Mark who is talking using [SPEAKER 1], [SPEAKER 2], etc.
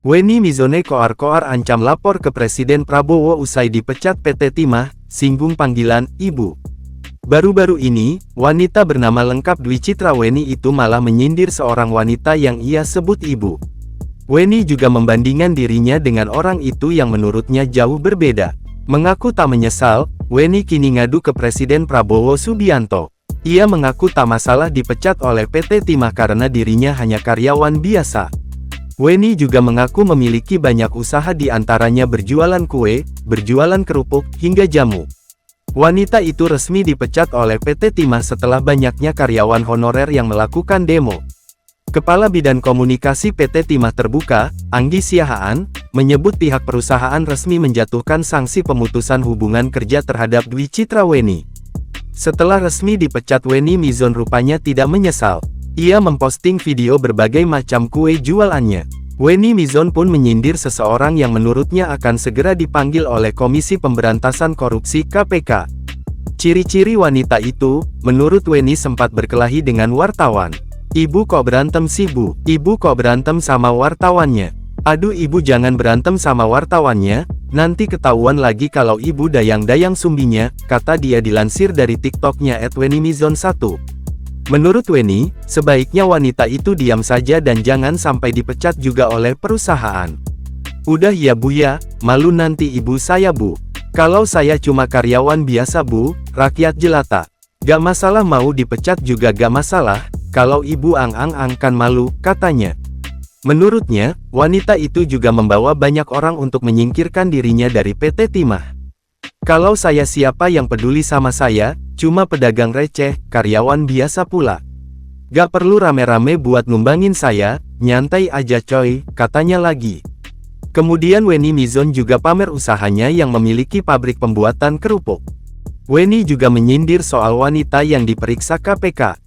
[SPEAKER 1] Weni Mizone koar-koar ancam lapor ke Presiden Prabowo usai dipecat PT Timah, singgung panggilan Ibu. Baru-baru ini, wanita bernama lengkap Dwi Citra Weni itu malah menyindir seorang wanita yang ia sebut ibu. Weni juga membandingkan dirinya dengan orang itu yang menurutnya jauh berbeda. Mengaku tak menyesal, Weni kini ngadu ke Presiden Prabowo Subianto. Ia mengaku tak masalah dipecat oleh PT Timah karena dirinya hanya karyawan biasa. Weni juga mengaku memiliki banyak usaha di antaranya berjualan kue, berjualan kerupuk, hingga jamu. Wanita itu resmi dipecat oleh PT Timah setelah banyaknya karyawan honorer yang melakukan demo. Kepala Bidang Komunikasi PT Timah Terbuka, Anggi Siahaan, menyebut pihak perusahaan resmi menjatuhkan sanksi pemutusan hubungan kerja terhadap Dwi Citra Weni. Setelah resmi dipecat Weni Mizon rupanya tidak menyesal. Ia memposting video berbagai macam kue jualannya. Weni Mizon pun menyindir seseorang yang menurutnya akan segera dipanggil oleh Komisi Pemberantasan Korupsi (KPK). Ciri-ciri wanita itu, menurut Weni sempat berkelahi dengan wartawan. "Ibu kok berantem sih bu? Ibu kok berantem sama wartawannya? Aduh ibu jangan berantem sama wartawannya, nanti ketahuan lagi kalau ibu dayang-dayang sumbinya," kata dia dilansir dari TikToknya @wenimizon1. Menurut Weni, sebaiknya wanita itu diam saja dan jangan sampai dipecat juga oleh perusahaan. "Udah ya bu ya, malu nanti ibu saya bu. Kalau saya cuma karyawan biasa bu, rakyat jelata. Gak masalah mau dipecat juga gak masalah, kalau ibu ang-ang kan malu," katanya. Menurutnya, wanita itu juga membawa banyak orang untuk menyingkirkan dirinya dari PT Timah. "Kalau saya siapa yang peduli sama saya, cuma pedagang receh, karyawan biasa pula. Gak perlu rame-rame buat numbangin saya, nyantai aja coy," katanya lagi. Kemudian Weni Mizon juga pamer usahanya yang memiliki pabrik pembuatan kerupuk. Weni juga menyindir soal wanita yang diperiksa KPK.